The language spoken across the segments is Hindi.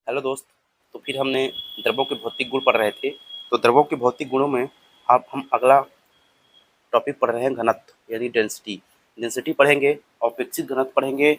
हेलो दोस्त। तो फिर हमने द्रव्यों के भौतिक गुण पढ़ रहे थे। तो द्रव्यों के भौतिक गुणों में अब हम अगला टॉपिक पढ़ रहे हैं घनत्व यानी डेंसिटी। डेंसिटी पढ़ेंगे, अपेक्षित घनत्व पढ़ेंगे,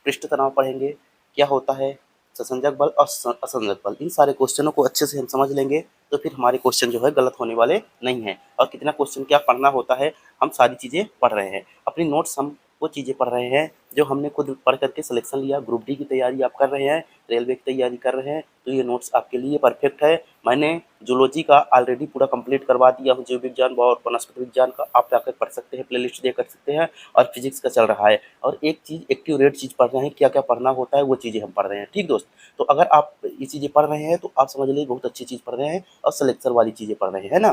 पृष्ठ तनाव पढ़ेंगे, क्या होता है ससंजक बल और असंजक बल। इन सारे क्वेश्चनों को अच्छे से हम समझ लेंगे तो फिर हमारे क्वेश्चन जो है गलत होने वाले नहीं हैं। और कितना क्वेश्चन क्या पढ़ना होता है हम सारी चीज़ें पढ़ रहे हैं। अपनी नोट्स हम वो चीज़ें पढ़ रहे हैं जो हमने खुद पढ़ करके सिलेक्शन लिया। ग्रुप डी की तैयारी आप कर रहे हैं, रेलवे की तैयारी कर रहे हैं, तो ये नोट्स आपके लिए परफेक्ट है। मैंने जूलॉजी का ऑलरेडी पूरा कंप्लीट करवा दिया हूँ, जीव विज्ञान और वनस्पति विज्ञान का आप जाकर पढ़ सकते हैं, प्लेलिस्ट देख कर सकते हैं। और फिजिक्स का चल रहा है और एक चीज़ एक्यूरेट चीज़ पढ़ रहे हैं, क्या क्या पढ़ना होता है वो चीज़ें हम पढ़ रहे हैं। ठीक दोस्त, तो अगर आप ये चीज़ें पढ़ रहे हैं तो आप समझ लीजिए बहुत अच्छी चीज़ पढ़ रहे हैं और सिलेक्शन वाली चीज़ें पढ़ रहे हैं ना।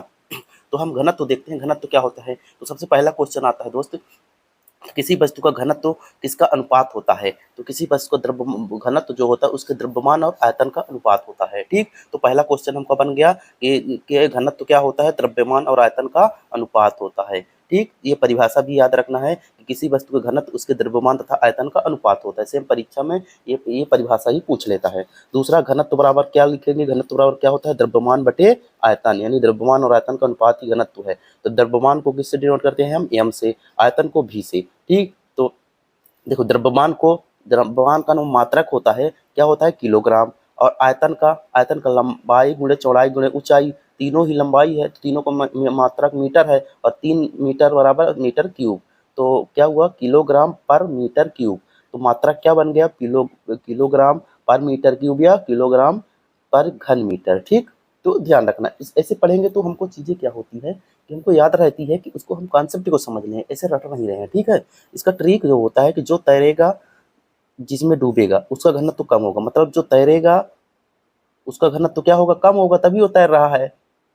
तो हम घनत्व देखते हैं, घनत्व क्या होता है। तो सबसे पहला क्वेश्चन आता है दोस्त, किसी वस्तु का घनत्व किसका अनुपात होता है। तो किसी वस्तु का द्रव्य घनत्व जो होता है उसके द्रव्यमान और आयतन का अनुपात होता है। ठीक, तो पहला क्वेश्चन हमका बन गया कि घनत्व क्या होता है, द्रव्यमान और आयतन का अनुपात होता है। ठीक, ये परिभाषा भी याद रखना है कि किसी वस्तु का घनत्व उसके द्रव्यमान तथा आयतन का अनुपात होता है। सेम परीक्षा में ये परिभाषा ही पूछ लेता है। दूसरा, घनत्व बराबर क्या लिखेंगे, घनत्व बराबर क्या होता है, द्रव्यमान बटे आयतन, यानी द्रव्यमान और आयतन का अनुपात ही घनत्व है। तो द्रव्यमान को किससे डिनोट करते हैं हम, एम से, आयतन को भी से। ठीक, तो देखो द्रव्यमान का मात्रक होता है, क्या होता है, किलोग्राम। और आयतन का लंबाई गुणे चौड़ाई गुणे ऊंचाई, तीनों ही लंबाई है तो तीनों का मात्रक मीटर है और 3 मीटर बराबर मीटर क्यूब। तो क्या हुआ, किलोग्राम पर मीटर क्यूब। तो मात्रक क्या बन गया, किलोग्राम पर मीटर क्यूब या किलोग्राम पर घन मीटर। ठीक, तो ध्यान रखना, इस ऐसे पढ़ेंगे तो हमको चीज़ें क्या होती है कि हमको याद रहती है कि उसको हम कॉन्सेप्ट को समझ लें, ऐसे रट नहीं रहे हैं। ठीक है, इसका ट्रिक जो होता है कि जो तैरेगा जिसमें डूबेगा उसका घनत्व तो कम होगा, मतलब जो तैरेगा उसका घनत्व तो क्या होगा, कम होगा, तभी वो तैर रहा है।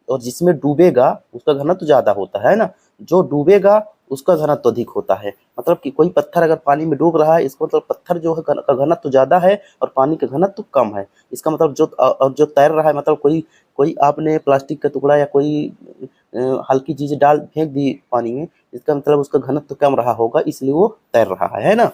और जिसमें डूबेगा उसका घनत्व तो ज़्यादा होता है ना, जो डूबेगा उसका घनत्व अधिक होता है। मतलब कि कोई पत्थर अगर पानी में डूब रहा है, इसका मतलब पत्थर जो है का घनत्व ज़्यादा है और पानी का घनत्व कम है। इसका मतलब और जो तैर रहा है, मतलब कोई कोई आपने प्लास्टिक का टुकड़ा या कोई हल्की चीज़ डाल फेंक दी पानी में, इसका मतलब उसका घनत्व कम रहा होगा, इसलिए वो तैर रहा है ना।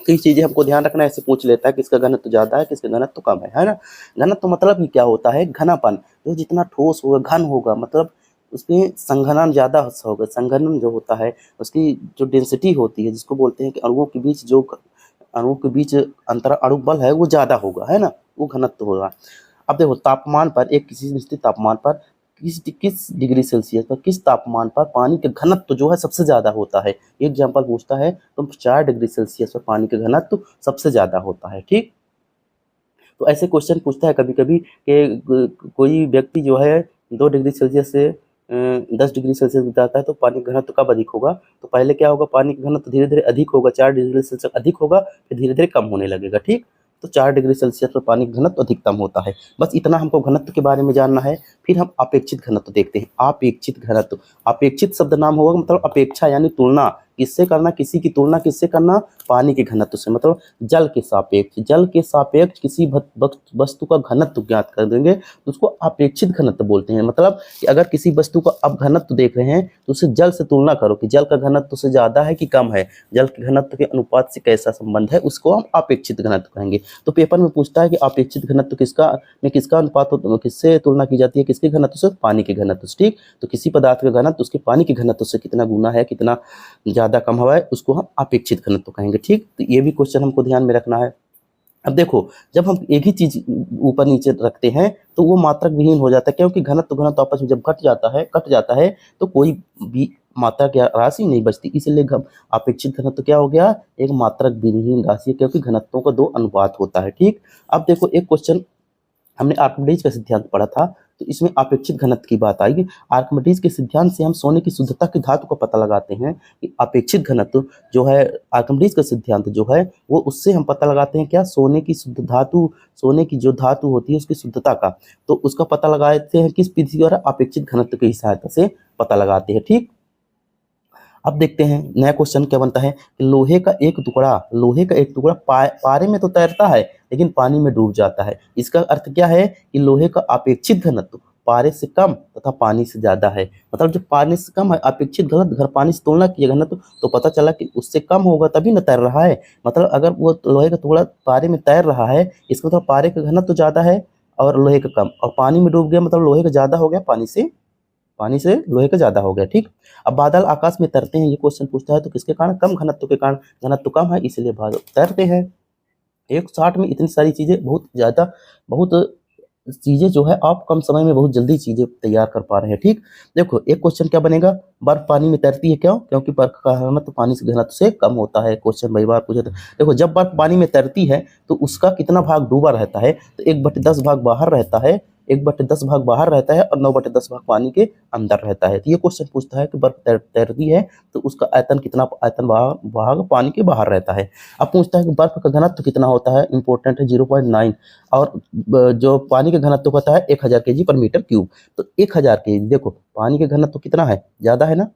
तो ये चीज़ें हमको ध्यान रखना है, ऐसे पूछ लेता है किसका घनत्व ज़्यादा है किसका घनत्व कम है ना। घनत्व मतलब ही क्या होता है, घनापन। तो जितना ठोस होगा, घन होगा, मतलब उसमें संघनन ज़्यादा होगा। संघनन जो होता है उसकी जो डेंसिटी होती है, जिसको बोलते हैं कि अणुओं के बीच अंतर अणु बल है वो ज़्यादा होगा, है ना, वो घनत्व होगा। अब देखो, तापमान पर एक किसी निश्चित तापमान पर किस डिग्री सेल्सियस पर किस तापमान पर पानी का घनत्व जो है सबसे ज़्यादा होता है। एग्जाम्पल पूछता है तो 4 डिग्री सेल्सियस पर पानी का घनत्व सबसे ज़्यादा होता है। ठीक, तो ऐसे क्वेश्चन पूछता है कभी कभी कि कोई व्यक्ति जो है 2 डिग्री सेल्सियस से 10 डिग्री सेल्सियस बताता है तो पानी का घनत्व कब अधिक होगा। तो पहले क्या होगा, पानी का घनत्व धीरे धीरे अधिक होगा, 4 डिग्री सेल्सियस अधिक होगा, फिर धीरे धीरे कम होने लगेगा। ठीक, तो 4 डिग्री सेल्सियस पर पानी का घनत्व अधिकतम होता है। बस इतना हमको घनत्व के बारे में जानना है। फिर हम अपेक्षित घनत्व देखते हैं। अपेक्षित घनत्व, अपेक्षित शब्द नाम होगा, मतलब अपेक्षा यानी तुलना, किससे करना, किसी की तुलना किससे करना, पानी के घनत्व से। मतलब जल के सापेक्ष किसी वस्तु का घनत्व ज्ञात कर देंगे तो उसको अपेक्षित घनत्व बोलते हैं। मतलब कि अगर किसी वस्तु का आप घनत्व देख रहे हैं तो उसे जल से तुलना करो कि जल का घनत्व से ज़्यादा है कि कम है, जल के घनत्व के अनुपात से कैसा संबंध है, उसको हम अपेक्षित घनत्व कहेंगे। तो पेपर में पूछता है कि अपेक्षित घनत्व किसका अनुपात किससे तुलना की जाती है, किसके घनत्व से, पानी के घनत्व से। ठीक, तो किसी पदार्थ का घनत्व उसके पानी के घनत्व से कितना गुना है, कितना ज़्यादा कम हवा है, उसको हम अपेक्षित घनत्व कहेंगे। ठीक, तो ये भी क्वेश्चन हमको ध्यान में रखना है। अब देखो, जब हम एक ही चीज ऊपर नीचे रखते हैं तो वो मात्रक विहीन हो जाता है, क्योंकि घनत्व आपस में जब कट जाता है तो कोई भी मात्रक या राशि नहीं बचती। इसलिए अपेक्षित घनत्व क्या हो गया, एक मात्रक विहीन राशि है, क्योंकि घनत्वों का 2 अनुपात होता है। ठीक, अब देखो एक क्वेश्चन हमने आर्किमिडीज का सिद्धांत पढ़ा था, तो इसमें अपेक्षित घनत्व की बात आएगी। आर्किमिडीज के सिद्धांत से हम सोने की शुद्धता की धातु का पता लगाते हैं कि अपेक्षित घनत्व जो है, आर्किमिडीज का सिद्धांत जो है वो उससे हम पता लगाते हैं क्या, सोने की जो धातु होती है उसकी शुद्धता का। तो उसका पता लगाते हैं किस विधि द्वारा, अपेक्षित घनत्व की सहायता से पता लगाते हैं। ठीक, अब देखते हैं नया क्वेश्चन क्या बनता है कि लोहे का एक टुकड़ा पारे में तो तैरता है लेकिन पानी में डूब जाता है। इसका अर्थ क्या है कि लोहे का अपेक्षित घनत्व पारे से कम तथा पानी से ज़्यादा है। मतलब जो पानी से कम है, अपेक्षित घनत्व अगर पानी से तुलना किया घनत्व तो पता चला कि उससे कम होगा तभी न तैर रहा है। मतलब अगर वो लोहे का टुकड़ा पारे में तैर रहा है, इसका मतलब पारे का घनत्व तो ज़्यादा है और लोहे का कम, और पानी में डूब गया मतलब लोहे का ज़्यादा हो गया, पानी से लोहे का ज़्यादा हो गया। ठीक, अब बादल आकाश में तैरते हैं, ये क्वेश्चन पूछता है तो किसके कारण? कम घनत्व के कारण। घनत्व कम है इसलिए बादल तैरते हैं। एक शॉट में इतनी सारी चीज़ें, बहुत चीज़ें जो है आप कम समय में बहुत जल्दी चीज़ें तैयार कर पा रहे हैं। ठीक, देखो एक क्वेश्चन क्या बनेगा, बर्फ पानी में तैरती है क्यों? क्योंकि बर्फ का घनत्व पानी से घनत्व से कम होता है। क्वेश्चन कई बार पूछा था। देखो जब बर्फ पानी में तैरती है तो उसका कितना भाग डूबा रहता है? तो 1/10 भाग बाहर रहता है, 1/10 भाग बाहर रहता है और 9/10 भाग पानी के अंदर रहता है। तो ये क्वेश्चन पूछता है कि बर्फ तैरती है तो उसका आयतन कितना, आयतन भाग पानी के बाहर रहता है। अब पूछता है कि बर्फ का घनत्व कितना होता है? इंपॉर्टेंट है 0.9, और जो पानी के घनत्व होता है 1000 kg पर मीटर क्यूब। तो 1000 kg, देखो पानी के घनत्व कितना है? ज़्यादा है ना,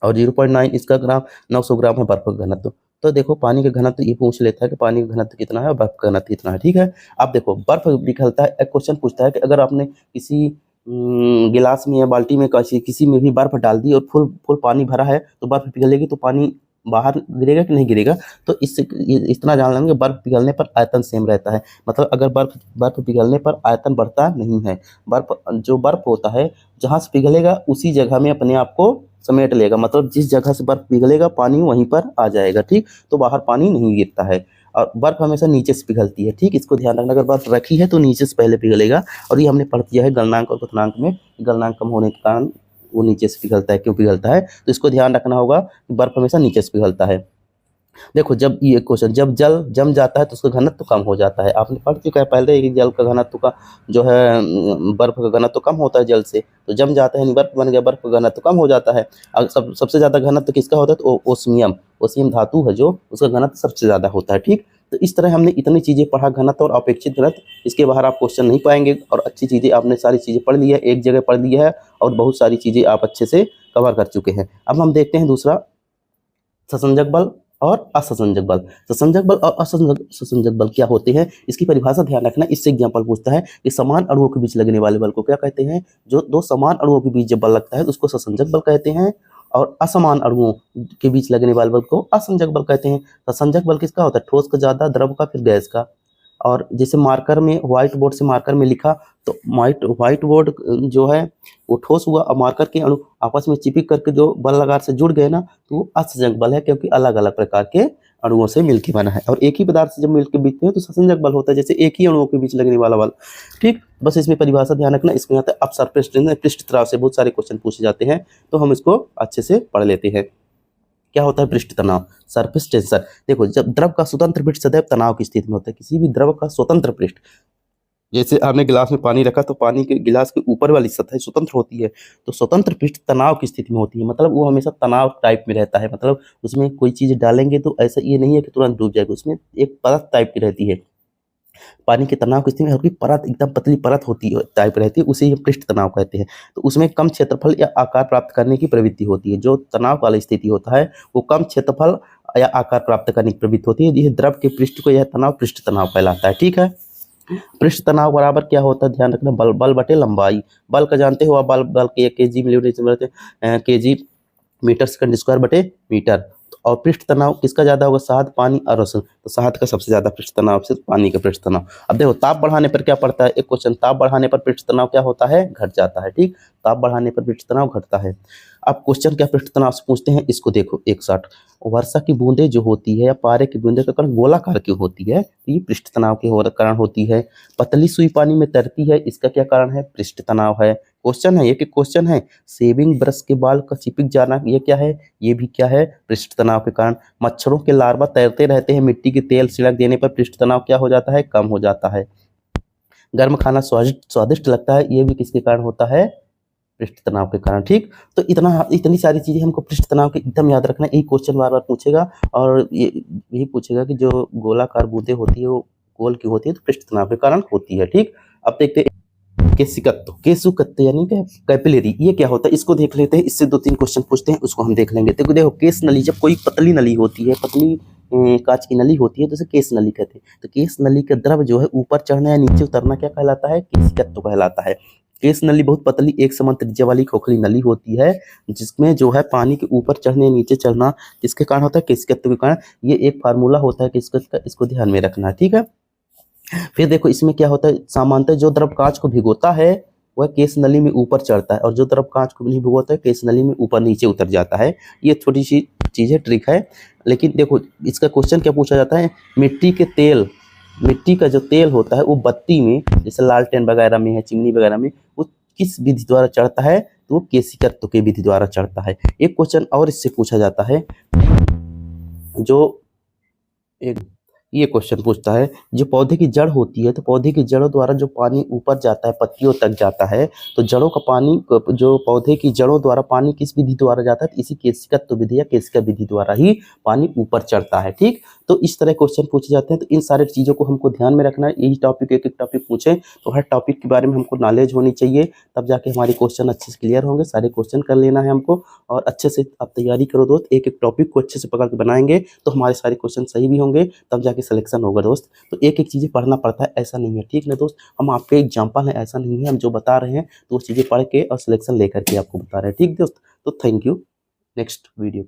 और 0.9 इसका ग्राम 900 ग्राम है बर्फ का घनत्व। तो देखो पानी का घनत्व ये पूछ लेता है कि पानी का घनत्व कितना है और बर्फ का घनत्व कितना है। ठीक है, अब देखो बर्फ पिघलता है। एक क्वेश्चन पूछता है कि अगर आपने किसी गिलास में या बाल्टी में किसी में भी बर्फ डाल दी और फुल पानी भरा है तो बर्फ पिघलेगी तो पानी बाहर गिरेगा कि नहीं गिरेगा? तो इससे इतना जान लेंगे बर्फ पिघलने पर आयतन सेम रहता है। मतलब अगर बर्फ पिघलने पर आयतन बढ़ता नहीं है। बर्फ होता है जहाँ से पिघलेगा उसी जगह में अपने आप को समेट लेगा। मतलब जिस जगह से बर्फ पिघलेगा पानी वहीं पर आ जाएगा। ठीक, तो बाहर पानी नहीं गिरता है और बर्फ हमेशा नीचे से पिघलती है। ठीक, इसको ध्यान रखना, अगर बर्फ रखी है तो नीचे से पहले पिघलेगा। और ये हमने पढ़ दिया है गलनांक और क्वथनांक में, गलनांक कम होने के कारण वो नीचे से पिघलता है। क्यों पिघलता है तो इसको ध्यान रखना होगा कि बर्फ हमेशा नीचे से पिघलता है। देखो जब ये क्वेश्चन, जब जल जम जाता है तो उसका घनत्व तो कम हो जाता है। आपने पढ़ चुका है पहले कि जल का घनत्व का जो है बर्फ का घनत्व तो कम होता है जल से, तो जम जाता है, बर्फ बन गया, बर्फ का घनत्व तो कम हो जाता है। सबसे ज़्यादा घनत्व किसका होता है? तो ओस्मियम धातु है जो, उसका घनत्व सबसे ज़्यादा होता है। ठीक, तो इस तरह हमने इतनी चीज़ें पढ़ा, घनत्व और अपेक्षित घनत्व, इसके बाहर आप क्वेश्चन नहीं पाएंगे। और अच्छी चीज़ें आपने सारी चीज़ें पढ़ ली है, एक जगह पढ़ ली है और बहुत सारी चीज़ें आप अच्छे से कवर कर चुके हैं। अब हम देखते हैं दूसरा, ससंजक बल और असंजक बल। ससंजक बल और असंजक बल क्या होते हैं, इसकी परिभाषा ध्यान रखना। इससे एग्जांपल पूछता है कि समान अणुओं के बीच लगने वाले बल को क्या कहते हैं? जो दो समान अणुओं के बीच जब बल लगता है तो उसको ससंजक बल कहते हैं, और असमान अणुओं के बीच लगने वाले बल को असंजक बल कहते हैं। ससंजक बल किसका होता है? ठोस का ज़्यादा, द्रव का, फिर गैस का। और जैसे मार्कर में, व्हाइट बोर्ड से मार्कर में लिखा तो व्हाइट बोर्ड जो है वो ठोस हुआ, और मार्कर के अणु आपस में चिपक करके जो बल लगार से जुड़ गए ना, तो वो असंजक बल है, क्योंकि अलग अलग प्रकार के अणुओं से मिलकर बना है। और एक ही पदार्थ से जब मिलकर बीतते हैं तो ससंजक बल होता है, जैसे एक ही अणुओं के बीच लगने वाला बल। ठीक, बस इसमें परिभाषा ध्यान रखना। इसमें आता है अब सरफेस टेंशन, पृष्ठ तनाव से बहुत सारे क्वेश्चन पूछे जाते हैं, तो हम इसको अच्छे से पढ़ लेते हैं। क्या होता है पृष्ठ तनाव? Surface tension. देखो जब द्रव का स्वतंत्र पृष्ठ सदैव तनाव की स्थिति में होता है, किसी भी द्रव का स्वतंत्र पृष्ठ, जैसे आपने गिलास में पानी रखा तो पानी के गिलास के ऊपर वाली सतह स्वतंत्र होती है, तो स्वतंत्र पृष्ठ तनाव की स्थिति में होती है। मतलब वो हमेशा तनाव टाइप में रहता है। मतलब उसमें कोई चीज़ डालेंगे तो ऐसा ये नहीं है कि तुरंत डूब जाएगा, उसमें एक परत टाइप की रहती है। पानी के तनाव की स्थिति में हल्की परत, एकदम पतली परत होती है, टाइप रहती है, उसे हम पृष्ठ तनाव कहते हैं। तो उसमें कम क्षेत्रफल या आकार प्राप्त करने की प्रवृत्ति होती है। जो तनाव वाली स्थिति होता है वो कम क्षेत्रफल या आकार प्राप्त करने की प्रवृत्ति होती है। यह द्रव के पृष्ठ को यह तनाव पृष्ठ तनाव कहलाता है। ठीक है, पृष्ठ तनाव बराबर क्या होता है? ध्यान रखना, बल बटे लंबाई। बल का जानते हो आप, बल के kg kg metre second square बटे मीटर। और पृष्ठ तनाव किसका ज्यादा होगा? शहद, पानी और रसन। तो शहद का सबसे ज्यादा पृष्ठ तनाव से पानी का पृष्ठ तनाव। अब देखो ताप बढ़ाने पर क्या पड़ता है? एक क्वेश्चन, ताप बढ़ाने पर पृष्ठ तनाव क्या होता है? घट जाता है। ठीक, ताप बढ़ाने पर पृष्ठ तनाव घटता है। अब क्वेश्चन क्या पृष्ठ तनाव से पूछते हैं, इसको देखो 61। वर्षा की बूंदें जो होती है या पारे की बूंदें का कण गोलाकार क्यों होती है? तो ये पृष्ठ तनाव के कारण होती है। पतली सुई पानी में तैरती है, इसका क्या कारण है? पृष्ठ तनाव है। क्वेश्चन है, ये कि क्वेश्चन है, शेविंग ब्रश के बाल का चिपक जाना, ये क्या है? ये भी क्या है? पृष्ठ तनाव के कारण। मच्छरों के लार्वा तैरते रहते हैं, मिट्टी के तेल छिड़क देने पर पृष्ठ तनाव क्या हो जाता है? कम हो जाता है। गर्म खाना स्वादिष्ट लगता है, ये भी किसके कारण होता है? पृष्ठ तनाव के कारण। ठीक, तो इतनी सारी चीजें हमको पृष्ठ तनाव के एकदम याद रखना है। यही क्वेश्चन बार बार पूछेगा, और यही पूछेगा कि जो गोलाकार बूंदें होती है वो गोल क्यों होती है? तो पृष्ठ तनाव के कारण होती है। ठीक, अब देखते हैं केशुकत्व यानी कि कैपिलरी, ये क्या होता है? इसको देख लेते हैं। इससे 2-3 क्वेश्चन पूछते हैं, उसको हम देख लेंगे। तो देखो केश नली, जब कोई पतली नली होती है, पतली कांच की नली होती है, तो उसे केश नली कहते हैं। तो केश नली का द्रव जो है ऊपर चढ़ना या नीचे उतरना क्या कहलाता है? केशिकत्व कहलाता है। केस नली बहुत पतली एक समान त्रिज्या वाली खोखली नली होती है, जिसमें जो है पानी के ऊपर चढ़ने नीचे चढ़ना किसके कारण होता है, केशिकत्व के कारण। ये एक फार्मूला होता है केशिकत्व का, इसको ध्यान में रखना है, ठीक है। फिर देखो इसमें क्या होता है, सामान्यतः जो द्रव कांच को भिगोता है वह केस नली में ऊपर चढ़ता है, और जो द्रव कांच को नहीं भिगोता है केस नली में ऊपर नीचे उतर जाता है। ये छोटी सी चीज है, ट्रिक है। लेकिन देखो इसका क्वेश्चन क्या पूछा जाता है, मिट्टी का जो तेल होता है वो बत्ती में, जैसे लालटेन वगैरह में है, चिमनी वगैरह में, वो किस विधि द्वारा चढ़ता है, तो वो केशिकत्व के विधि द्वारा चढ़ता है। एक क्वेश्चन और इससे पूछा जाता है, जो एक ये क्वेश्चन पूछता है, जो पौधे की जड़ होती है, तो पौधे की जड़ों द्वारा जो पानी ऊपर जाता है, पत्तियों तक जाता है, तो जड़ों का पानी, जो पौधे की जड़ों द्वारा पानी किस विधि द्वारा जाता है, तो इसी केशिकत्व विधि या केशिका विधि द्वारा ही पानी ऊपर चढ़ता है, ठीक। तो इस तरह क्वेश्चन पूछे जाते हैं। तो इन सारी चीज़ों को हमको ध्यान में रखना है। यही टॉपिक एक एक टॉपिक पूछे तो हर टॉपिक के बारे में हमको नॉलेज होनी चाहिए, तब जाके हमारे क्वेश्चन अच्छे से क्लियर होंगे। सारे क्वेश्चन कर लेना है हमको, और अच्छे से आप तैयारी करो दोस्त। एक एक टॉपिक को अच्छे से पकड़ के बनाएंगे तो हमारे सारे क्वेश्चन सही भी होंगे, तब जाके सिलेक्शन होगा दोस्त। तो एक एक चीज़ें पढ़ना पड़ता है, ऐसा नहीं है, ठीक ना दोस्त। हम आपके एग्जाम्पल हैं, ऐसा नहीं है। हम जो बता रहे हैं तो वो चीज़ें पढ़ के और सिलेक्शन लेकर के आपको बता रहे हैं, ठीक दोस्त। तो थैंक यू। Next video.